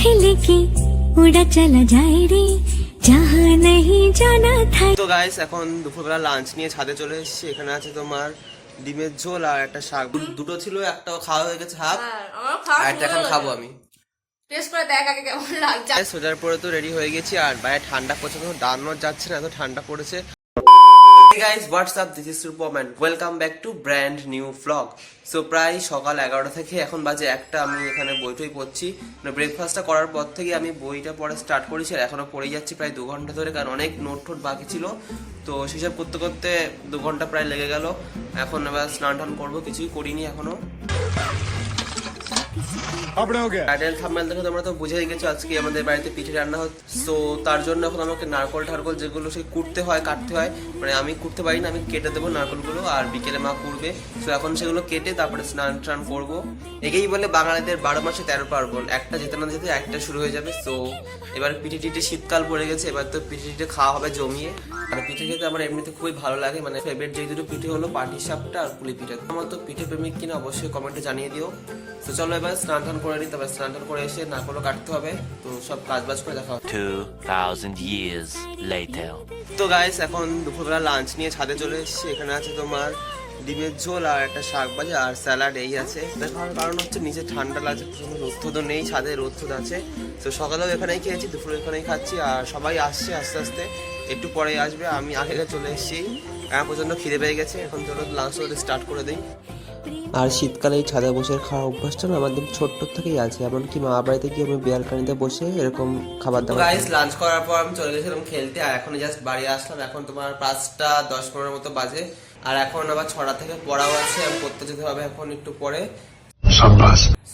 लेके उड़ा चला जाए रे जहाँ नहीं जाना था। তো গাইস এখন দুপুরবেলা লাঞ্চ নিয়ে ছাদে চলে এসেছি। এখানে আছে তোমার ডিমের ঝোল আর একটা শাক। দুটো ছিল, একটা খাওয়া হয়ে গেছে হাফ, আর একটা এখন খাবো আমি। টেস্ট করে দেখ আগে কেমন লাগছে। সোজার পরে তো রেডি হয়ে গেছি, আর বাইরে ঠান্ডা প্রচন্ড, দাঁড়ানো যাচ্ছে না, এত ঠান্ডা পড়েছে। Hey guys, what's up? This is Superman. Welcome back to brand new vlog. So প্রায় সকাল 11টা থেকে এখন বাজে 1টা, আমি এখানে বইটই পড়ছি। মানে ব্রেকফাস্টটা করার পর থেকে আমি বইটা পড়া স্টার্ট করেছি, আর এখনো পড়েই যাচ্ছি প্রায় 2 ঘন্টা ধরে, কারণ অনেক নোট টোট বাকি ছিল। তো সেসব করতে করতে 2 ঘন্টা প্রায় লেগে গেল। এখন এবার স্নান টান করবো, কিছুই করিনি এখনো। টাইটেল থাম্বনেল দেখে তোমরা তো বুঝেই গেছো আজকে আমাদের বাড়িতে পিঠে রান্না হচ্ছে। সো তার জন্য এখন আমাকে নারকল ঠারকল যেগুলো সেই কুটতে হয়, কাটতে হয়, মানে আমি কুটতে পারি না, আমি কেটে দেবো নারকলগুলো, আর বিকেলে মা কুড়বে। সো এখন সেগুলো কেটে তারপরে স্নান টান করবো। একেই বলে বাঙালিদের 12 মাসে 13 পার্বণ, একটা যেতে না যেতে একটা শুরু হয়ে যাবে। সো এবার পিঠে টিঠে শীতকাল পড়ে গেছে, এবার তো পিঠে টিঠে খাওয়া হবে জমিয়ে। আর পিঠে খেতে আমার এমনিতে খুবই ভালো লাগে, মানে ফেভারিট যে দুটো পিঠে হলো পাটিসাপটা আর পুলি পিঠে। আমার তো পিঠে প্রেমিক কিনা অবশ্যই কমেন্টে জানিয়ে দিও। তো চলো এবার স্নান টান করে নিই, তারপর স্নান টান করে এসে নারকলও কাটতে হবে। তো সব কাজ বাজ করে দেখা হবে 2000 years later. তো গাইস এখন দুপুরবেলা লাঞ্চ নিয়ে ছাদে চলে এসেছি। এখানে আছে তোমার ডিমের ঝোল আর একটা শাক ভাজা আর স্যালাড, এই আছে। দেখার কারণ হচ্ছে নিচে ঠান্ডা লাগছে, রোদ তো নেই, ছাদে রোদ আছে। তো সকালেও এখানেই খেয়েছি, দুপুরে এখানেই খাচ্ছি, আর সবাই আসছে আস্তে আস্তে, একটু পরে আসবে। আমি আগে চলে এসেছি, এখন পর্যন্ত খিদে পেয়ে গেছে। এখন চলো লাঞ্চ স্টার্ট করে দিই। আর শীতকালে এই ছাদে বসে খাওয়া অভ্যাসটা না আমাদের ছোট্ট থেকেই আছে, এমনকি মা বাড়িতে গিয়ে আমি বেলকানিতে বসে এরকম খাবার দাবার। গাইস লাঞ্চ করার পর আমি চলে গেছিলাম খেলতে, আর এখন জাস্ট বাড়ি আসলাম। এখন তোমার 5টা 10-15 মতো বাজে, আর এখন আবার 6টা থেকে পড়াও আছে, আমি পড়তে যেতে হবে এখন একটু পরে।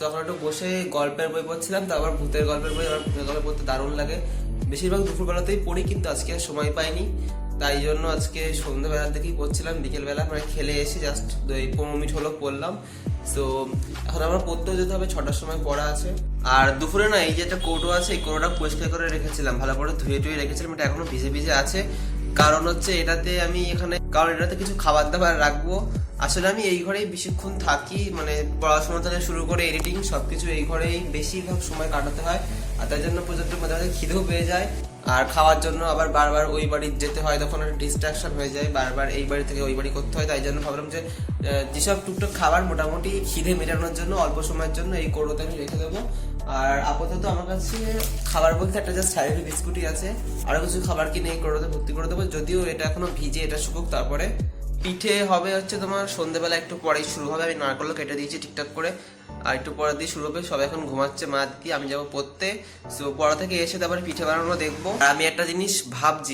তখন একটু বসে গল্পের বই পড়ছিলাম, তারপর ভূতের গল্পের বই। আমার ভূতের গল্প পড়তে দারুণ লাগে, বেশিরভাগ দুপুরবেলাতেই পড়ি, কিন্তু আজকে আর সময় পাইনি, তাই জন্য আজকে সন্ধ্যাবেলার দিকেই পড়ছিলাম। বিকেলবেলা মানে খেলে এসে জাস্ট 15 মিনিট হলো পড়লাম। তো এখন আমার পড়তেও যেতে হবে, 6টার সময় পড়া আছে। আর দুপুরে না এই যে একটা কৌটো আছে, এই কৌটোটা পরিষ্কার করে রেখেছিলাম, ভালো করে ধুয়ে টুয়ে রেখেছিলাম, এটা এখনো ভিজে ভিজে আছে। কারণ হচ্ছে এটাতে আমি এটাতে কিছু খাবার দাবার রাখবো। আসলে আমি এই ঘরেই বেশিক্ষণ থাকি, মানে পড়াশোনা থেকে শুরু করে এডিটিং সবকিছু এই ঘরেই বেশিরভাগ সময় কাটাতে হয়, আর তার জন্য প্রচন্ড মাঝে মাঝে খিদেও পেয়ে যায়। আর খাওয়ার জন্য আবার বারবার ওই বাড়ি যেতে হয়, তখন একটা ডিস্ট্রাকশন হয়ে যায়, বারবার এই বাড়ি থেকে ওই বাড়ি করতে হয়। তাই জন্য ভাবলাম যে যেসব টুকটাক খাবার মোটামুটি খিদে মেটানোর জন্য অল্প সময়ের জন্য এই কৌটোতে আমি রেখে দেবো। আর আপাতত আমার কাছে খাবার বলতে একটা জাস্ট স্যালাড বিস্কুটই আছে, আরো কিছু খাবার কিনে এই কৌটোতে ভর্তি করে দেবো। যদিও এটা এখনো ভিজে, এটা শুকুক, তারপরে পিঠে হবে হচ্ছে তোমার সন্ধ্যেবেলা একটু পরেই শুরু হবে। আমি নারকলও কেটে দিয়েছি ঠিকঠাক করে, আর একটু পরে দিয়ে শুরু হবে। সব এখন ঘুমাচ্ছে, মা দিদি, আমি যাবো পড়তে। সো পড়া থেকে এসে তারপরে পিঠে বানানো দেখবো। আর আমি একটা জিনিস ভাবছি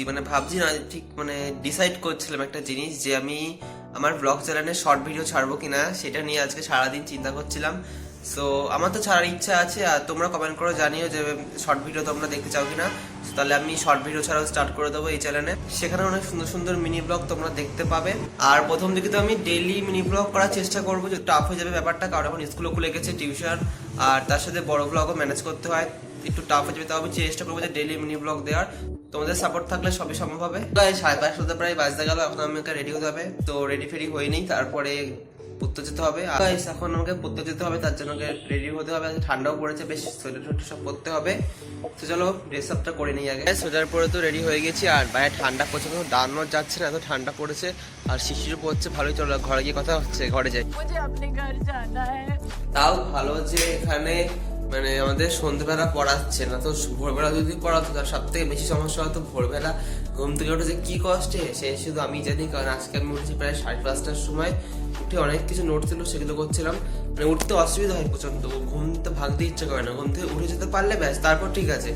না, ঠিক মানে ডিসাইড করছিলাম একটা জিনিস, যে আমি আমার ব্লগ চ্যানেলে শর্ট ভিডিও ছাড়বো কিনা, সেটা নিয়ে আজকে সারাদিন চিন্তা করছিলাম। সো আমার তো ছাড়ার ইচ্ছা আছে, আর তোমরা কমেন্ট করে জানিও যে শর্ট ভিডিও তোমরা দেখতে চাও কিনা। তাহলে আমি শর্ট ভিডিও ছাড়াও স্টার্ট করে দেবো এই চ্যানেলে। সেখানে অনেক সুন্দর সুন্দর মিনি ব্লগ তোমরা দেখতে পাবে। আর প্রথম দিকে তো আমি ডেইলি মিনি ব্লগ করার চেষ্টা করবো, যে টাফ হয়ে যাবে ব্যাপারটা, কারণ এখন স্কুলও খুলে গেছে, টিউশন, আর তার সাথে বড় ব্লগও ম্যানেজ করতে হয়, একটু টাফ হয়ে যাবে। তাও আমি চেষ্টা করবো যে ডেইলি মিনি ব্লগ দেওয়ার। তোমাদের সাপোর্ট থাকলে সবই সম্ভব হবে। 5:30 হতে প্রায় বাজতে গেল, এখন আমাকে রেডি হতে হবে। তো রেডি ফেডি হয়ে নেই, তারপরে পড়তে যেতে হবে। এখন আমাকে পড়তে যেতে হবে, তার জন্য রেডি হতে হবে। ঠান্ডাও পড়েছে বেশ, সোয়েটার টোয়েটার সব পরতে হবে। তো চলো ড্রেস আপটা করে নিই আগে। সোয়েটার পরে তো রেডি হয়ে গেছি, আর বাইরে ঠান্ডা প্রচন্ড, দাঁড়ানো যাচ্ছে না, এত ঠান্ডা পড়েছে, আর শিশির পড়ছে ভালোই। চলো ঘরে গিয়ে কথা হচ্ছে, ঘরে যাই। তাও ভালো যে এখানে মানে আমাদের সন্ধ্যেবেলা পড়াচ্ছে না, তো ভোরবেলা যদি পড়াতো তার সব থেকে বেশি সমস্যা হতো। ভোরবেলা ঘুম থেকে উঠে যে কি কষ্টে সে শুধু আমি জানি, কারণ আজকে আমি উঠেছি প্রায় 5:30টার সময়। উঠে অনেক কিছু নোট ছিল, সেগুলো করছিলাম। মানে উঠতে অসুবিধা হয় প্রচন্ড, ঘুমতে ভাঙতে ইচ্ছা করে না। ঘুম থেকে উঠে যেতে পারলে ব্যাস, তারপর ঠিক আছে,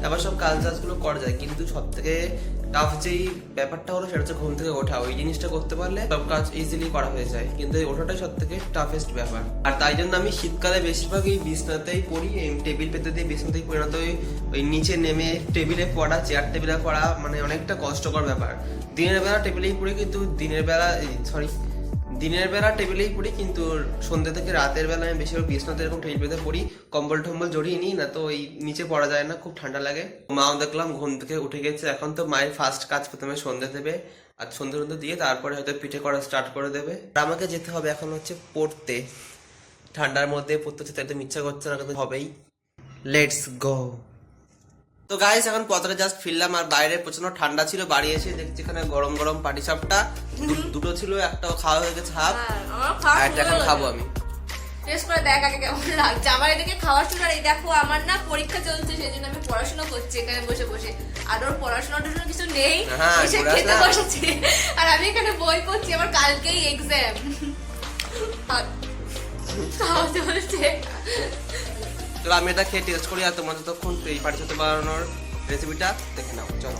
আবার সব কাজগুলো করা যায়। কিন্তু সব থেকে টাফ যেই ব্যাপারটা হলো সেটা হচ্ছে ঘুম থেকে ওঠা। ওই জিনিসটা করতে পারলে সব কাজ ইজিলি করা হয়ে যায়, কিন্তু এই ওঠাটাই সব থেকে টাফেস্ট ব্যাপার। আর তাই জন্য আমি শীতকালে বেশিরভাগ এই বিছনাতেই পড়ি, এই টেবিল পেতে দিয়ে বিছনাতেই পড়ি না। তো ওই নিচে নেমে টেবিলে পড়া, চেয়ার টেবিলে পড়া মানে অনেকটা কষ্টকর ব্যাপার। দিনের বেলা টেবিলেই পড়ি, কিন্তু দিনের বেলা টেবিলেই পড়ি, কিন্তু সন্ধ্যে থেকে রাতের বেলা আমি বেশিরভাগ বিছনাতে এরকম টেবিল পেতে পড়ি। কম্বল টম্বল জড়িয়ে নিই, না তো ওই নিচে পড়া যায় না, খুব ঠান্ডা লাগে। মাও দেখলাম ঘুম থেকে উঠে গেছে। এখন তো মায়ের ফার্স্ট কাজ প্রথমে সন্ধ্যে দেবে, আর সন্ধ্যে দিয়ে তারপরে হয়তো পিঠে করা স্টার্ট করে দেবে। আমাকে যেতে হবে এখন হচ্ছে পড়তে, ঠান্ডার মধ্যে পড়তে হচ্ছে, তাই তো ইচ্ছা করছে না, কিন্তু হবেই। Let's go. তো গাইস এখন পথটা জাস্ট ফিরলাম আর বাইরে প্রচন্ড ঠান্ডা ছিল, বাড়ি এসে দেখছি এখানে গরম গরম পাটিসাপটা দুটো ছিল, একটাও খাওয়া হয়ে গেছে হাফ, আর একটা এখন খাবো আমি। টেস্ট করে দেখ আগে কেমন লাগছে। আমার এদিকে খাওয়ার জন্য এই দেখো আমার না পরীক্ষা চলছে, সেই জন্য আমি পড়াশোনা করছি এখানে বসে বসে। আর ওর পড়াশোনার জন্য কিছু নেই, এসে খেতে বসেছে আর আমি এখানে বই পড়ছি, আমার কালকেই এক্সাম। খাওয়া চলছে। চলো আমি এটা খেয়ে টেস্ট করি আর তোমাদের তখন এই পাটিসাপটা বানানোর রেসিপিটা দেখে নাও, চলো।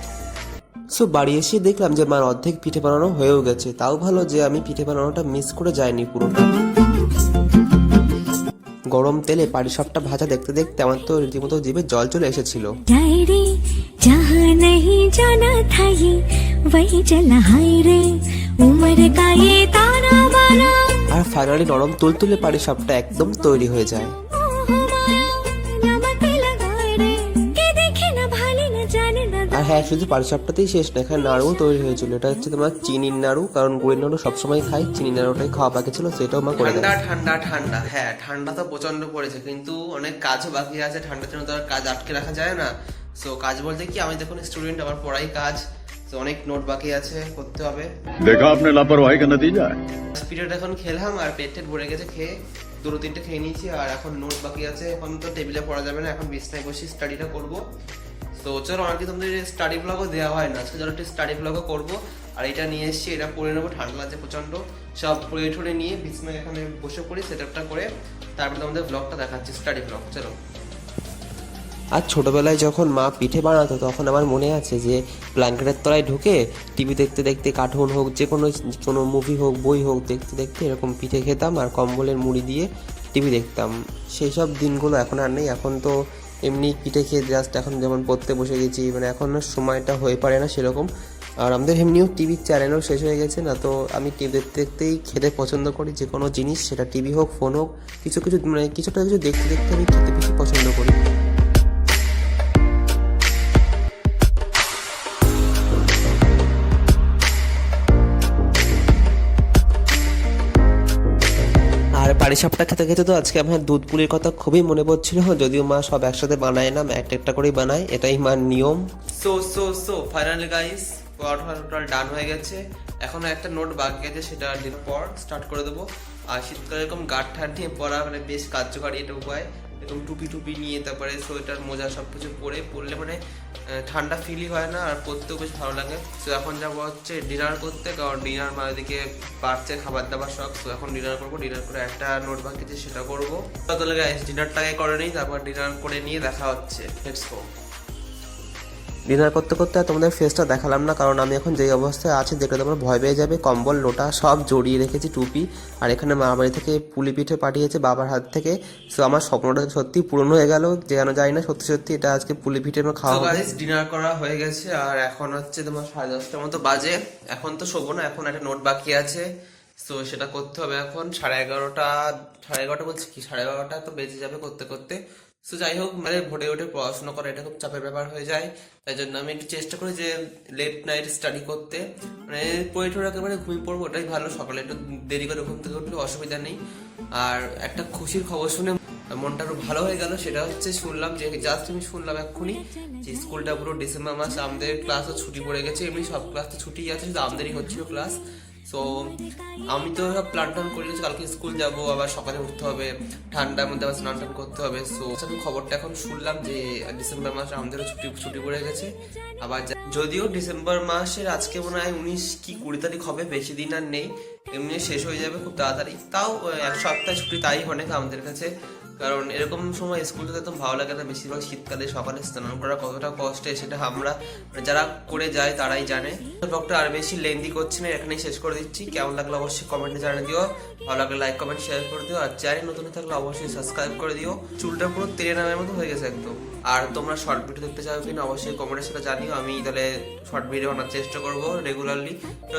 সো বাড়ি এসে দেখলাম যে মার অর্ধেক পিঠে বানানো হয়েও গেছে, তাও ভালো যে আমি পিঠে বানানোটা মিস করে যাইনি পুরোটা। গরম তেলে পাটিসাপটা ভাজা দেখতে দেখতে আমার তো রীতিমতো জিভে জল চলে এসেছিল। जाए रे जहाँ नहीं जाना था ये वही चला हाय रे उम्र का ये ताना बाना আর ফাইনালি নরম তুলতুলে পাটিসাপটা একদম তৈরি হয়ে যায়। नमक लगाए रे के देखे ना भाले ना जाने ना আর হ্যাঁ, শুধু পাটিসাপটাতেই শেষ না, এখানে নাড়ুও তৈরি হয়েছিল। এটা হচ্ছে তোমার চিনির নাড়ু, কারণ গুড়ের নাড়ু সবসময় খাই, চিনির নাড়ুটাই খাওয়া বাকি ছিল, সেটাও মা করে দেয়। ঠান্ডা ঠান্ডা, হ্যাঁ ঠান্ডা তো প্রচন্ড পড়েছে, কিন্তু অনেক কাজও বাকি আছে। ঠান্ডার জন্য তো আর কাজ আটকে রাখা যায় না। সো কাজ বলতে কি, আমি দেখুন স্টুডেন্ট, আমার পড়াই কাজ, তো অনেক নোট বাকি আছে, করতে হবে। देखा आपने लापरवाही का नतीजा है। পিরিয়ড এখন খেলাম আর পেট ভরে গেছে খেয়ে, দুটো তিনটে খেয়ে নিয়েছি, আর এখন নোট বাকি আছে। এখন তো টেবিলে পড়া যাবে না, এখন বিছনায় বসে স্টাডিটা করবো। তো চলো, অনেক তোমাদের স্টাডি ব্লগও দেওয়া হয় না, আজকে ধরো একটা স্টাডি ব্লগও করবো। আর এটা নিয়ে এসেছি, এটা পরে নেবো, ঠান্ডা লাগছে প্রচন্ড। সব পরে ঠরে নিয়ে বিছনায় এখানে বসে পড়ি, সেট আপটা করে তারপরে তোমাদের ব্লগটা দেখাচ্ছি, স্টাডি ব্লগ। চলো। আর ছোটবেলায় যখন মা পিঠে বানাতো, তখন আমার মনে আছে যে ব্ল্যাঙ্কেটের তলায় ঢুকে টিভি দেখতে দেখতে, কার্টুন হোক, যে কোনো মুভি হোক, বই হোক, দেখতে দেখতে এরকম পিঠে খেতাম আর কম্বলের মুড়ি দিয়ে টিভি দেখতাম। সেই সব দিনগুলো এখন আর নেই। এখন তো এমনি পিঠে খেয়ে জাস্ট এখন যেমন পড়তে বসে গেছি, মানে এখন সময়টা হয়ে পারে না সেরকম। আর আমাদের এমনিও টিভির চ্যানেলও শেষ হয়ে গেছে না, তো আমি টিভি দেখতে দেখতেই খেতে পছন্দ করি, যে কোনো জিনিস, সেটা টিভি হোক, ফোন হোক, কিছু মানে কিছুটা কিছু দেখতে দেখতে আমি খেতে বেশি পছন্দ করি। আর পাটিসাপটা খেতে খেতে তো আজকে আমার দুধ পুলির কথা খুবই মনে পড়ছিল, যদিও মা সব একসাথে বানায় না, একটা একটা করেই বানায়, এটাই মার নিয়ম। সো ফাইনালি গাইস, টোটাল ডান হয়ে গেছে। এখন একটা নোট বাকি আছে, সেটা দিন পর স্টার্ট করে দেবো। আর শীতকালে এরকম গাঢ় ঠান্ড নিয়ে পড়া মানে বেশ কার্যকারী এটা উপায়। এরকম টুপি নিয়ে, তারপরে সোয়েটার মোজা সব কিছু পরলে মানে ঠান্ডা ফিলই হয় না, আর পরতেও বেশ ভালো লাগে। সো এখন যাবো হচ্ছে ডিনার করতে, কারণ ডিনার মা এদিকে বাড়ছে খাবার দাবার সব। সো এখন ডিনার করবো, ডিনার করে একটা নোট বাকি আছে সেটা করবো। তাহলে গাইস ডিনারটাকে করে নিই, তারপর ডিনার করে নিয়ে দেখা হচ্ছে। Let's go. ডিনার করতে করতে আর তোমাদের ফেসটা দেখালাম না, কারণ আমি এখন যেই অবস্থায় আছি দেখলে তোমরা ভয় পেয়ে যাবে। কম্বল লোটা সব জড়িয়ে রেখেছি, টুপি, আর এখানে মা বাড়ি থেকে পুলি পিঠে পাঠিয়েছে বাবার হাত থেকে। সো আমার স্বপ্নটা সত্যি পূরণ হয়ে গেল, যেন জানি না সত্যি সত্যি এটা আজকে পুলি পিঠে আমার খাওয়া হবে। ডিনার করা হয়ে গেছে আর এখন হচ্ছে তোমার 10:30টার মতো বাজে। এখন তো শোবো না, এখন একটা নোট বাকি আছে, সো সেটা করতে হবে। এখন 11:30 বলছি কি, 11:30 তো বেজে যাবে করতে করতে। সো যাই হোক, মানে ভোরে উঠে পড়াশোনা করা এটা খুব চাপের ব্যাপার হয়ে যায়, তাই জন্য আমি একটু চেষ্টা করি যে লেট নাইট স্টাডি করতে, মানে পড়ে ঠোরে একেবারে ঘুমিয়ে পড়বো, ওটাই ভালো। সকালে একটু দেরি করে ঘুম থেকে উঠলে অসুবিধা নেই। আর একটা খুশির খবর শুনে মনটা আরো ভালো হয়ে গেল, সেটা হচ্ছে শুনলাম যে জাস্ট আমি শুনলাম এক্ষুনি যে স্কুলটা পুরো ডিসেম্বর মাস, আমাদের ক্লাসও ছুটি পড়ে গেছে। এমনি সব ক্লাস তো ছুটি আছে, শুধু আমাদেরই হচ্ছিল ক্লাস। সো আমি তো সব প্ল্যান টান করে গেছি, কালকে স্কুল যাবো, আবার সকালে উঠতে হবে, ঠান্ডার মধ্যে আবার স্নান টান করতে হবে। সো আমি খবরটা এখন শুনলাম যে ডিসেম্বর মাসে আমাদেরও ছুটি পড়ে গেছে। আবার যদিও ডিসেম্বর মাসের আজকে মনে হয় 19 কি 20 তারিখ হবে, বেশি দিন আর নেই, এমনি শেষ হয়ে যাবে খুব তাড়াতাড়ি। তাও এক সপ্তাহ ছুটি তাই অনেক আমাদের কাছে, কারণ এরকম সময় স্কুলটা একদম ভালো লাগে না। বেশিরভাগ শীতকালে সকালে স্নান করা কতটা কষ্টে, সেটা আমরা যারা করে যায় তারাই জানে। ব্লগটা আর বেশি লেন্দি করছি না, এখানেই শেষ করে দিচ্ছি। কেমন লাগলো অবশ্যই কমেন্টে জানিয়ে দিও, ভালো লাগলে লাইক কমেন্ট শেয়ার করে দিও, আর চ্যানেল নতুন থাকলে অবশ্যই সাবস্ক্রাইব করে দিও। চুলটা পুরো তেলে নামের মতো হয়ে গেছে একদম। আর তোমরা শর্ট ভিডিও দেখতে চাও কিনা অবশ্যই কমেন্টের সাথে জানিও, আমি তাহলে শর্ট ভিডিও বানার চেষ্টা করবো রেগুলারলি।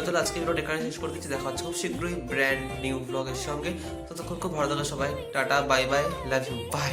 তাহলে আজকে ভিডিওটা এখানে শেষ করে দিচ্ছি, দেখা হচ্ছে খুব শীঘ্রই ব্র্যান্ড নিউ ব্লগের সঙ্গে। ততক্ষণ খুব ভালো থাকো সবাই, tata, bye bye, love you, by.